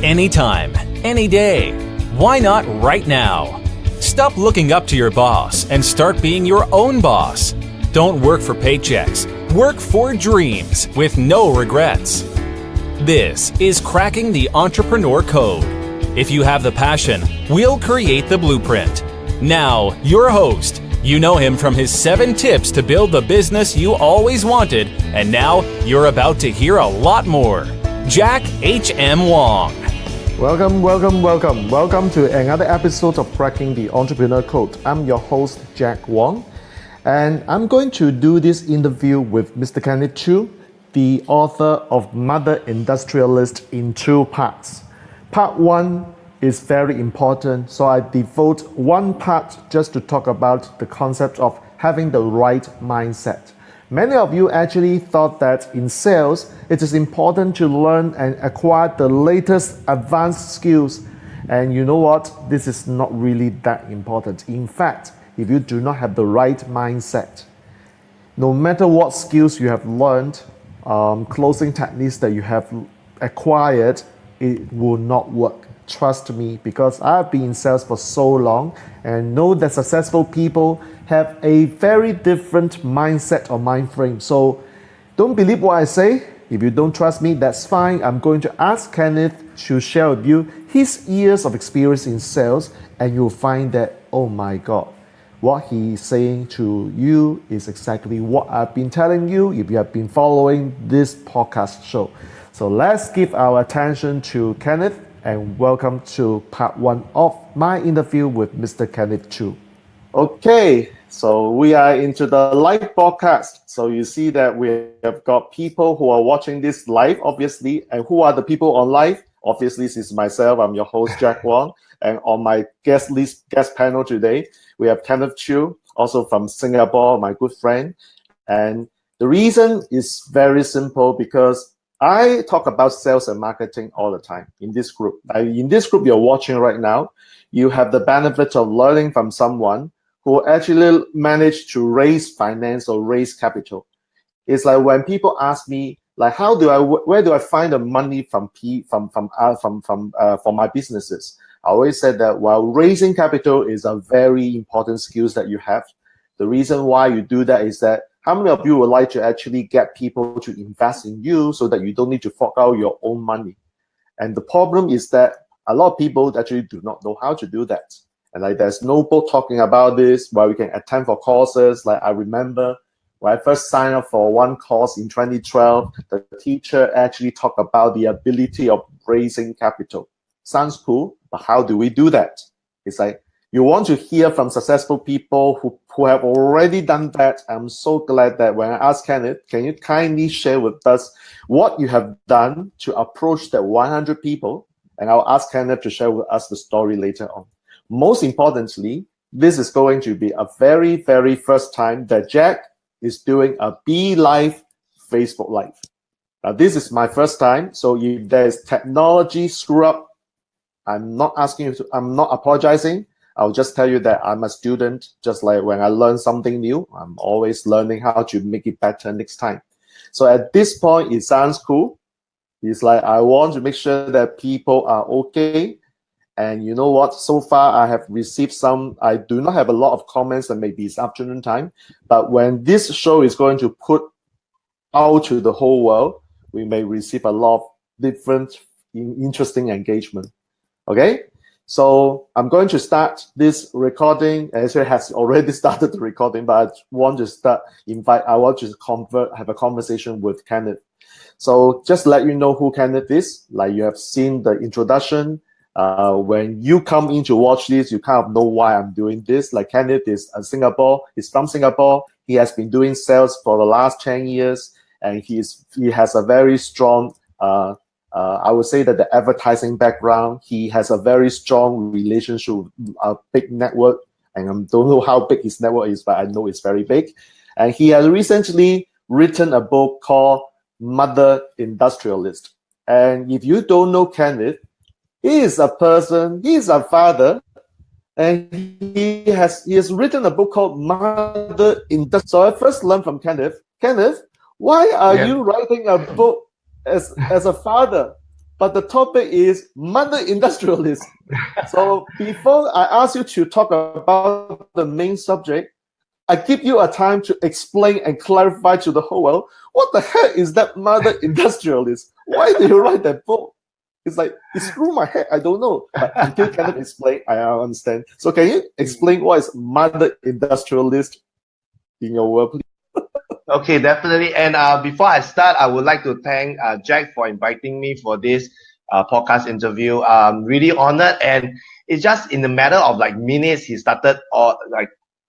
anytime, any day. Why not right now? Stop looking up to your boss and start being your own boss. Don't work for paychecks. Work for dreams with no regrets. This is Cracking the Entrepreneur Code. If you have the passion, we'll create the blueprint. Now, your host. You know him from his 7 tips to build the business you always wanted, and now you're about to hear a lot more. Jack H.M. Wong. Welcome to another episode of Cracking the Entrepreneur Code. I'm your host, Jack Wong, and I'm going to do this interview with Mr. Kenneth Chu, the author of Mother Industrialist, in 2 parts. Part 1 is very important, so I devote 1 part just to talk about the concept of having the right mindset. Many of you actually thought that in sales, it is important to learn and acquire the latest advanced skills. And you know what? This is not really that important. In fact, if you do not have the right mindset, no matter what skills you have learned, closing techniques that you have acquired, it will not work. Trust me, because I've been in sales for so long and know that successful people have a very different mindset or mind frame. So don't believe what I say. If you don't trust me, that's fine. I'm going to ask Kenneth to share with you his years of experience in sales, and you'll find that, oh my God, what he's saying to you is exactly what I've been telling you if you have been following this podcast show. So let's give our attention to Kenneth, and welcome to part 1 of my interview with Mr. Kenneth Chu. Okay, so we are into the live broadcast. So you see that we have got people who are watching this live, obviously. And who are the people on live? Obviously, this is myself. I'm your host, Jack Wong. And on my guest panel today, we have Kenneth Chu, also from Singapore, my good friend. And the reason is very simple, because I talk about sales and marketing all the time in this group. In this group you're watching right now, you have the benefit of learning from someone who actually managed to raise finance or raise capital. It's like when people ask me, like, where do I find the money for my businesses? I always said that while raising capital is a very important skill that you have, the reason why you do that is that how many of you would like to actually get people to invest in you so that you don't need to fork out your own money? And the problem is that a lot of people actually do not know how to do that. And like, there's no book talking about this where we can attend for courses. Like, I remember when I first signed up for one course in 2012, the teacher actually talked about the ability of raising capital. Sounds cool, but how do we do that? It's like, you want to hear from successful people who have already done that. I'm so glad that when I asked Kenneth, can you kindly share with us what you have done to approach the 100 people? And I'll ask Kenneth to share with us the story later on. Most importantly, this is going to be a very, very first time that Jack is doing a Be Live Facebook Live. Now, this is my first time, so if there's technology screw up, I'm not apologizing. I'll just tell you that I'm a student. Just like when I learn something new, I'm always learning how to make it better next time. So at this point, it sounds cool. It's like I want to make sure that people are okay. And you know what? So far, I have received some. I do not have a lot of comments, and maybe it's afternoon time. But when this show is going to put out to the whole world, we may receive a lot of different interesting engagement. Okay? So I'm going to start this recording. Actually, it has already started the recording, but I want to have a conversation with Kenneth. So just let you know who Kenneth is. Like, you have seen the introduction. When you come in to watch this, you kind of know why I'm doing this. Like, Kenneth is He's from Singapore. He has been doing sales for the last 10 years, and he has a very strong I would say that the advertising background. He has a very strong relationship with a big network, and I don't know how big his network is, but I know it's very big. And he has recently written a book called Mother Industrialist. And if you don't know Kenneth, he is a father, and he has written a book called Mother Industrialist. So I first learned from Kenneth, why are you writing a book as a father? but the topic is mother industrialist. So before I ask you to talk about the main subject, I give you a time to explain and clarify to the whole world, what the heck is that mother industrialist? Why do you write that book? It's like, it screw my head, I don't know. But until Kenneth explain, I understand. So can you explain what is mother industrialist in your world, please? Okay, definitely. And before I start, I would like to thank Jack for inviting me for this podcast interview. I'm really honored, and it's just in the matter of like minutes, he started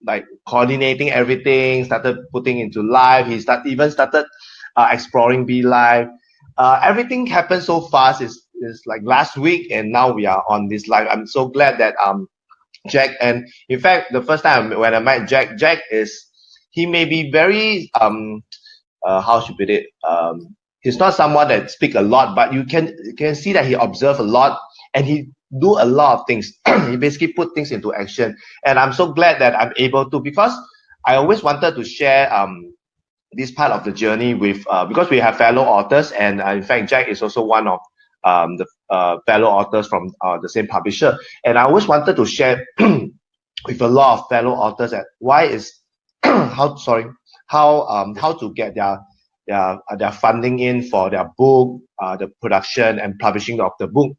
like coordinating everything, started putting into live. He even started exploring Be Live. Everything happened so fast. It's like last week, and now we are on this live. I'm so glad that Jack, and in fact, the first time when I met Jack he may be very how should I put it? He's not someone that speak a lot, but you can see that he observe a lot and he do a lot of things. He basically put things into action, and I'm so glad that I'm able to, because I always wanted to share this part of the journey with because we have fellow authors, and in fact Jack is also one of the fellow authors from the same publisher, and I always wanted to share with a lot of fellow authors that why is how to get their funding in for their book, the production and publishing of the book.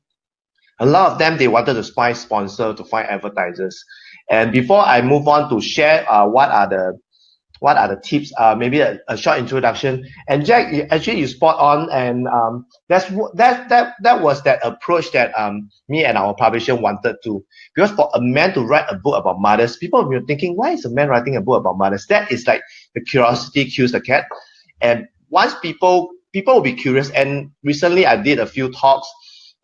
A lot of them, they wanted to find sponsor, to find advertisers. And before I move on to share what are the tips, maybe a short introduction. And Jack, you spot on, and that was that approach that me and our publisher wanted to. Because for a man to write a book about mothers, people will be thinking, why is a man writing a book about mothers? That is like the curiosity kills the cat. And once people will be curious, and recently I did a few talks,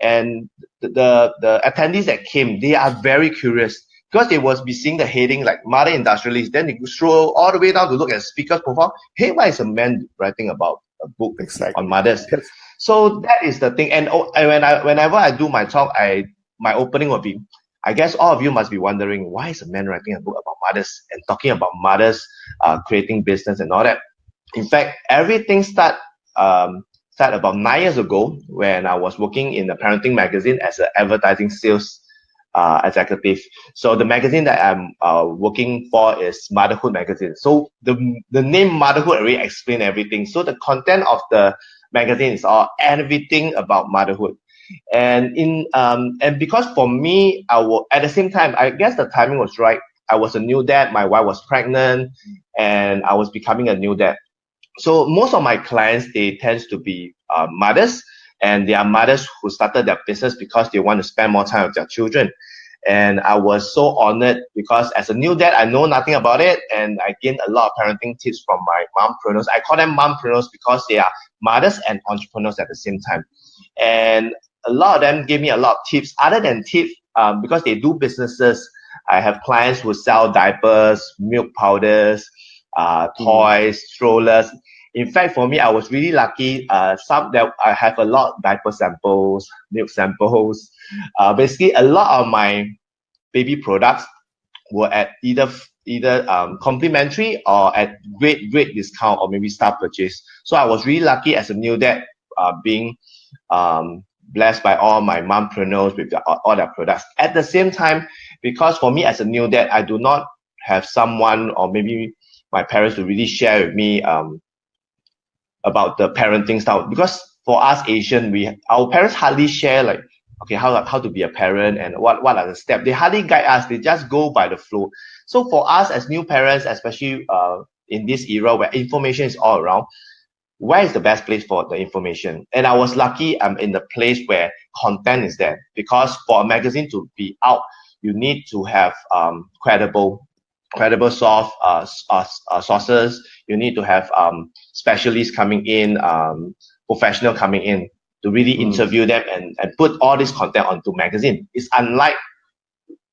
and the attendees that came, they are very curious, because they was be seeing the heading like mother industrialist, then they scroll all the way down to look at speaker's profile. Hey, why is a man writing about a book on mothers? Yes. So that is the thing. And whenever I do my talk, my opening will be, I guess all of you must be wondering, why is a man writing a book about mothers and talking about mothers creating business and all that? In fact, everything started about 9 years ago when I was working in a parenting magazine as an advertising sales executive. So the magazine that I'm working for is Motherhood Magazine. So the name Motherhood already explains everything. So the content of the magazine is all everything about motherhood. And and because for me, at the same time, I guess the timing was right. I was a new dad. My wife was pregnant, and I was becoming a new dad. So most of my clients, they tend to be mothers, and they are mothers who started their business because they want to spend more time with their children. And I was so honored because as a new dad, I know nothing about it, and I gained a lot of parenting tips from my mompreneurs. I call them mompreneurs because they are mothers and entrepreneurs at the same time. And a lot of them gave me a lot of tips. Other than tips, because they do businesses, I have clients who sell diapers, milk powders, toys, strollers. In fact, for me, I was really lucky. Some that I have a lot of diaper samples, milk samples. Basically, a lot of my baby products were at either complimentary or at great discount, or maybe staff purchase. So I was really lucky as a new dad, being blessed by all my mompreneurs with all their products. At the same time, because for me as a new dad, I do not have someone, or maybe my parents, to really share with me about the parenting style. Because for us Asian, our parents hardly share like, okay, how to be a parent and what are the steps. They hardly guide us. They just go by the flow. So for us as new parents, especially in this era where information is all around, where is the best place for the information? And I was lucky I'm in the place where content is there. Because for a magazine to be out, you need to have credible sources. You need to have specialists coming in, professional coming in to really interview them and put all this content onto magazine. It's unlike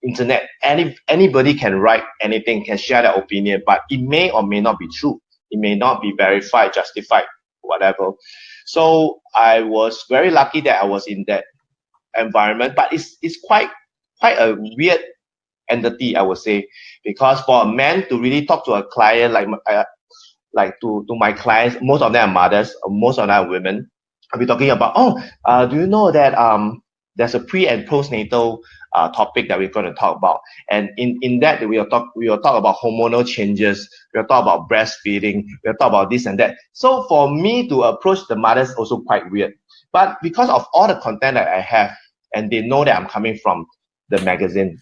internet. Anybody can write anything, can share their opinion, but it may or may not be true. It may not be verified, justified, whatever. So I was very lucky that I was in that environment, but it's quite a weird entity, I would say, because for a man to really talk to a client like to my clients, most of them are mothers, most of them are women. I'll be talking about, do you know that there's a pre and postnatal topic that we're going to talk about, and in that we will talk about hormonal changes, we'll talk about breastfeeding, we'll talk about this and that. So for me to approach the mothers also quite weird, but because of all the content that I have, and they know that I'm coming from the magazine,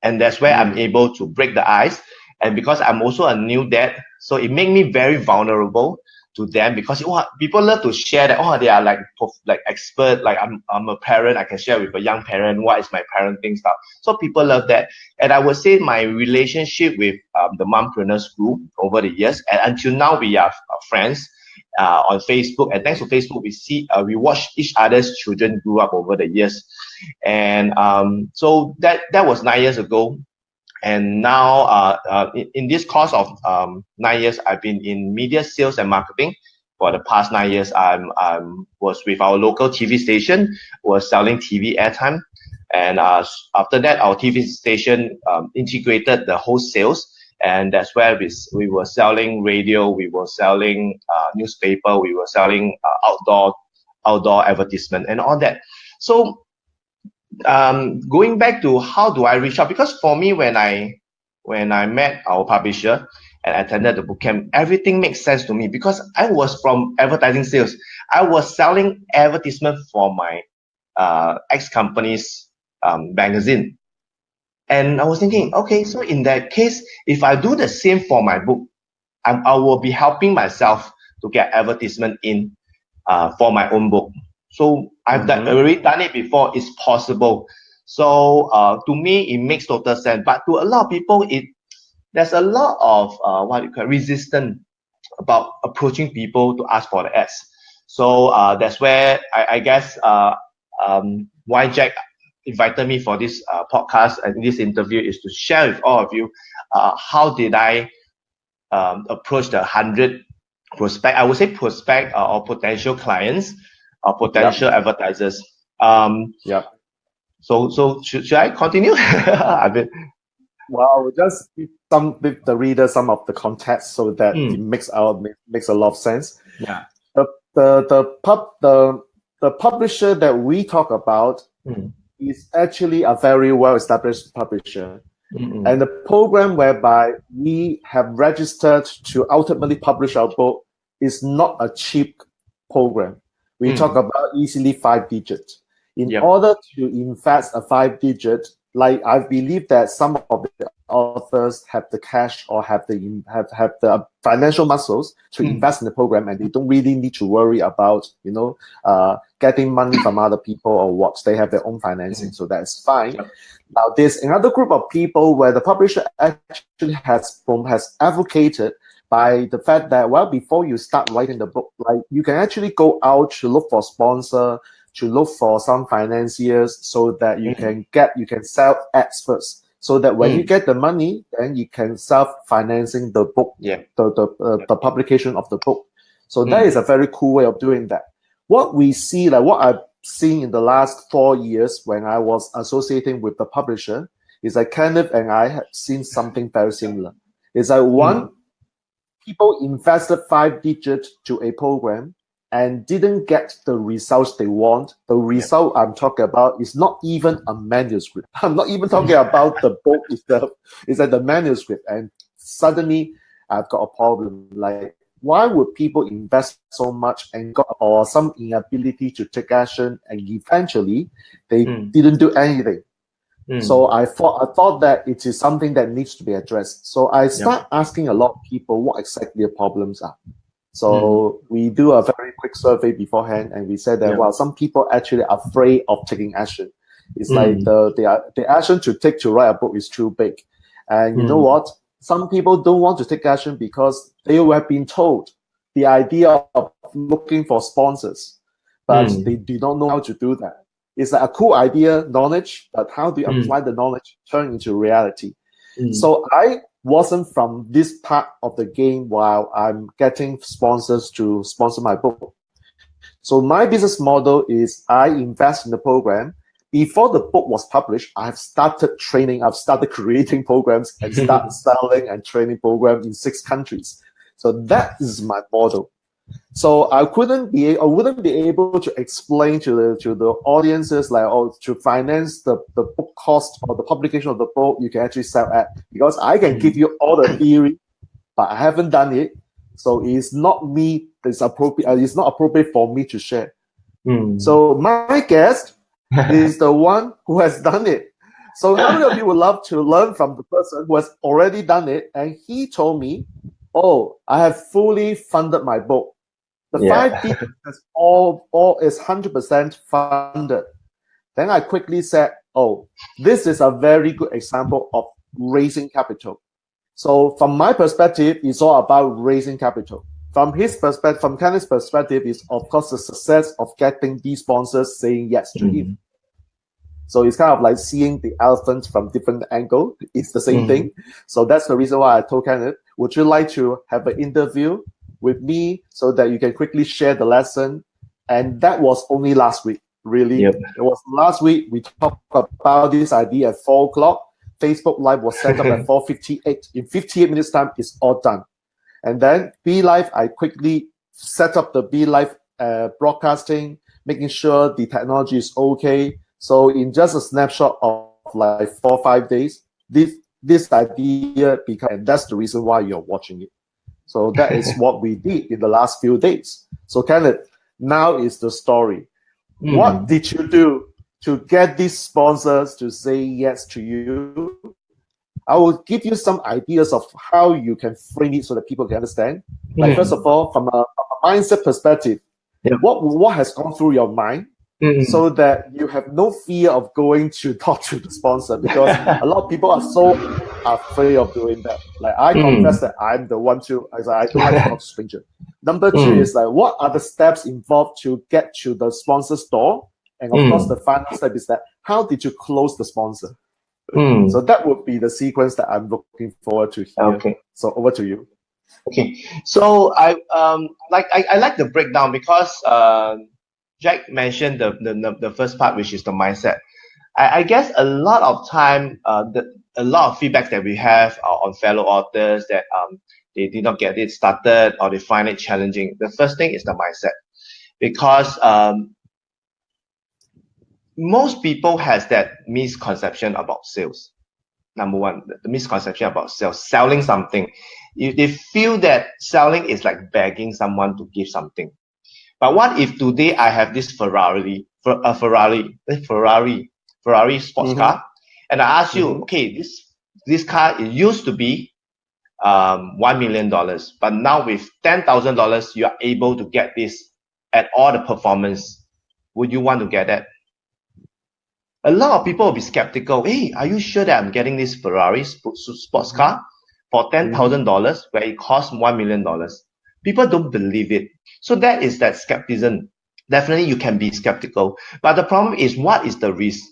and that's where I'm able to break the ice. And because I'm also a new dad, so it made me very vulnerable to them, because people love to share that, they are like expert, like I'm a parent, I can share with a young parent what is my parenting stuff. So people love that. And I would say my relationship with the mompreneurs group over the years, and until now we are friends on Facebook, and thanks to Facebook we watch each other's children grew up over the years. And so that was 9 years ago. And now, in this course of 9 years, I've been in media sales and marketing. For the past 9 years, was with our local TV station, was selling TV airtime. And after that, our TV station integrated the whole sales. And that's where we were selling radio, we were selling newspaper, we were selling outdoor advertisement and all that. So going back to how do I reach out, because for me, when I met our publisher and attended the bootcamp, everything makes sense to me, because I was from advertising sales. I was selling advertisement for my ex-company's magazine. And I was thinking, okay, so in that case, if I do the same for my book, I will be helping myself to get advertisement in for my own book. So I've already done it before. It's possible. So to me, it makes total sense. But to a lot of people, there's a lot of resistance about approaching people to ask for the ads. So that's where I guess why Jack invited me for this podcast and this interview is to share with all of you how did I approach the 100 prospect, I would say prospect or potential clients or potential advertisers. So should I continue? Well, just give the reader some of the context so that it makes a lot of sense. Yeah. The publisher that we talk about is actually a very well-established publisher. And the program whereby we have registered to ultimately publish our book is not a cheap program. We talk about easily 5 digits. In order to invest a 5 digit, like I believe that some of the authors have the cash or have the financial muscles to invest in the program, and they don't really need to worry about getting money from other people or what. They have their own financing, so that's fine. Now there's another group of people where the publisher actually has advocated by the fact that, well, before you start writing the book, like you can actually go out to look for sponsor, to look for some financiers, so that you can sell ads first, so that when you get the money, then you can self-financing the book, the publication of the book. So that is a very cool way of doing that. What we see, like what I've seen in the last 4 years when I was associating with the publisher, is that Kenneth and I have seen something very similar. It's like one, people invested 5 digits to a program and didn't get the results they want. The result I'm talking about is not even a manuscript. I'm not even talking about the book itself. It's like the manuscript. And suddenly I've got a problem. Like, why would people invest so much and got or some inability to take action, and eventually they didn't do anything? So I thought that it is something that needs to be addressed. So I start asking a lot of people what exactly the problems are. So we do a very quick survey beforehand, and we said that, well, some people actually are afraid of taking action. It's like the action to take to write a book is too big. And you know what? Some people don't want to take action because they have been told the idea of looking for sponsors, but they do not know how to do that. It's like a cool idea, knowledge, but how do you apply the knowledge, turn into reality? So I wasn't from this part of the game while I'm getting sponsors to sponsor my book. So my business model is I invest in the program. Before the book was published, I've started training, I've started creating programs and start selling and training programs in 6 countries. So that is my model. So I wouldn't be able to explain to the audiences like, oh, to finance the book cost or the publication of the book, you can actually sell at, because I can give you all the theory, but I haven't done it. So it's not me. It's appropriate. It's not appropriate for me to share. So my guest is the one who has done it. So how many of you would love to learn from the person who has already done it? And he told me, oh, I have fully funded my book. The 5D is all is 100% funded. Then I quickly said, oh, this is a very good example of raising capital. So from my perspective, it's all about raising capital. From his perspective, from Kenneth's perspective, is of course the success of getting these sponsors saying yes to him. So it's kind of like seeing the elephant from different angle. It's the same thing. So that's the reason why I told Kenneth, would you like to have an interview with me so that you can quickly share the lesson? And that was only last week, really. It was last week we talked about this idea at 4 o'clock. Facebook Live was set up at 4:58. In 58 minutes time, it's all done. And then B Live, I quickly set up the B Live broadcasting, making sure the technology is okay. So in just a snapshot of like 4 or 5 days, this idea became, and that's the reason why you're watching it. So that is what we did in the last few days. So Kenneth, now is the story. What did you do to get these sponsors to say yes to you? I will give you some ideas of how you can frame it so that people can understand. Like first of all, from a mindset perspective, what has gone through your mind so that you have no fear of going to talk to the sponsor, because a lot of people are so afraid of doing that. Like I confess that I'm the one too. I don't like to talk to strangers. Number two is like, what are the steps involved to get to the sponsor's door? And of course, the final step is that how did you close the sponsor? So that would be the sequence that I'm looking forward to hear. Okay. So over to you. Okay. So I like the breakdown because Jack mentioned the first part, which is the mindset. I guess a lot of time, a lot of feedback that we have on fellow authors that they did not get it started or they find it challenging. The first thing is the mindset, because most people has that misconception about sales. Number one, the misconception about sales, selling something. They feel that selling is like begging someone to give something. But what if today I have this Ferrari sports car, and I ask you, okay, this car, it used to be $1 million, but now with $10,000, you are able to get this at all the performance. Would you want to get that? A lot of people will be skeptical. Hey, are you sure that I'm getting this Ferrari sports car for $10,000 where it costs $1 million? People don't believe it. So that is that skepticism. Definitely you can be skeptical. But the problem is, what is the risk?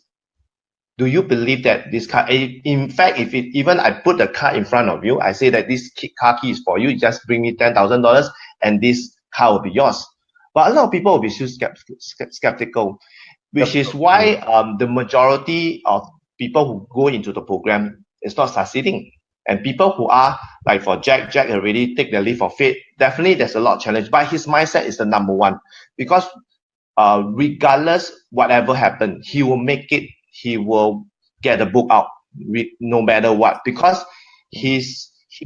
Do you believe that this car, in fact, if even I put the car in front of you, I say that this car key is for you, just bring me $10,000 and this car will be yours. But a lot of people will be still skeptical, which is why the majority of people who go into the program is not succeeding. And people who are, like for Jack already take the leap of faith. Definitely there's a lot of challenge, but his mindset is the number one, because regardless whatever happened, he will make it. He will get the book out no matter what, because he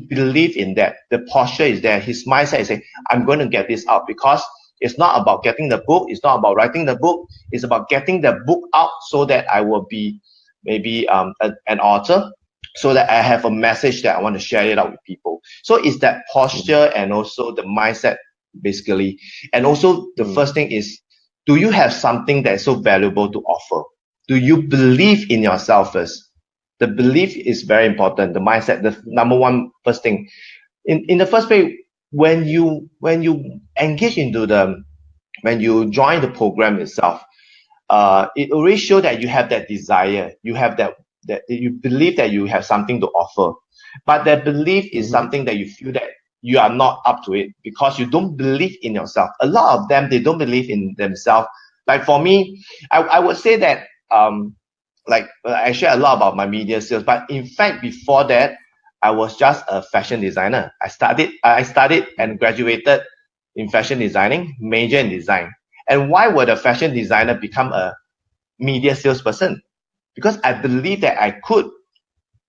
believes in that. The posture is there. His mindset is saying, I'm going to get this out, because it's not about getting the book. It's not about writing the book. It's about getting the book out so that I will be maybe an author, so that I have a message that I want to share it out with people. So it's that posture and also the mindset, basically. And also the first thing is, do you have something that is so valuable to offer? Do you believe in yourself first? The belief is very important. The mindset, the number one first thing. In the first place, when you engage into when you join the program itself, it already shows that you have that desire. You have that you believe that you have something to offer. But that belief is something that you feel that you are not up to it, because you don't believe in yourself. A lot of them, they don't believe in themselves. Like for me, I would say that I share a lot about my media sales, but in fact, before that, I was just a fashion designer. I studied and graduated in fashion designing, major in design. And why would a fashion designer become a media salesperson? Because I believe that I could,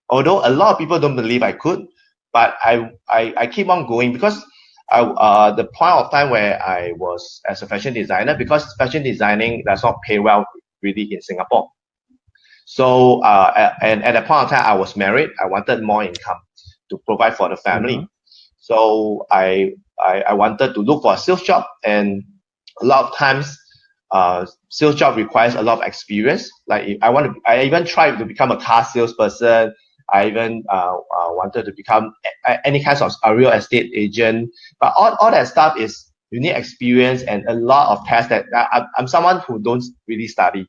although a lot of people don't believe I could, but I keep on going because the point of time where I was as a fashion designer, because fashion designing does not pay well really in Singapore. So, and at that point of time, I was married. I wanted more income to provide for the family. Mm-hmm. So I wanted to look for a sales job, and a lot of times, sales job requires a lot of experience. Like I even tried to become a car salesperson. I even wanted to become any kinds of a real estate agent. But all that stuff is you need experience and a lot of tests that I'm someone who don't really study.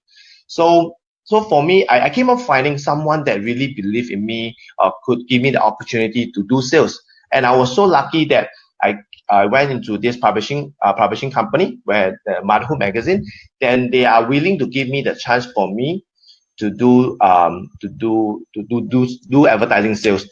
So for me, I came up finding someone that really believed in me, could give me the opportunity to do sales. And I was so lucky that I went into this publishing company where the Motherhood magazine, then they are willing to give me the chance for me to do advertising sales.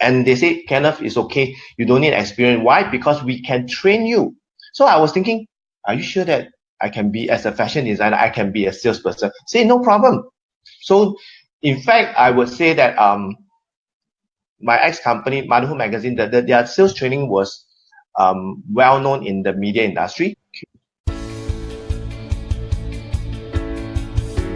And they say, Kenneth, it's okay. You don't need experience. Why? Because we can train you. So I was thinking, are you sure that I can be, as a fashion designer, I can be a salesperson? Say, no problem. So in fact, I would say that my ex-company, Motherhood magazine, their sales training was well known in the media industry.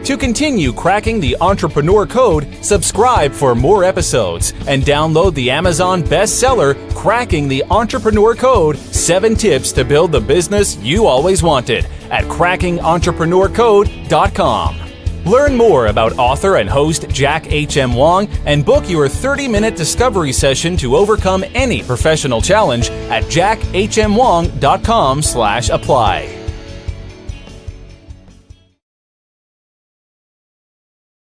To continue cracking the entrepreneur code, subscribe for more episodes and download the Amazon bestseller, Cracking the Entrepreneur Code, 7 Tips to Build the Business You Always Wanted at crackingentrepreneur.com. Learn more about author and host Jack H.M. Wong and book your 30-minute discovery session to overcome any professional challenge at jackhmwong.com/apply.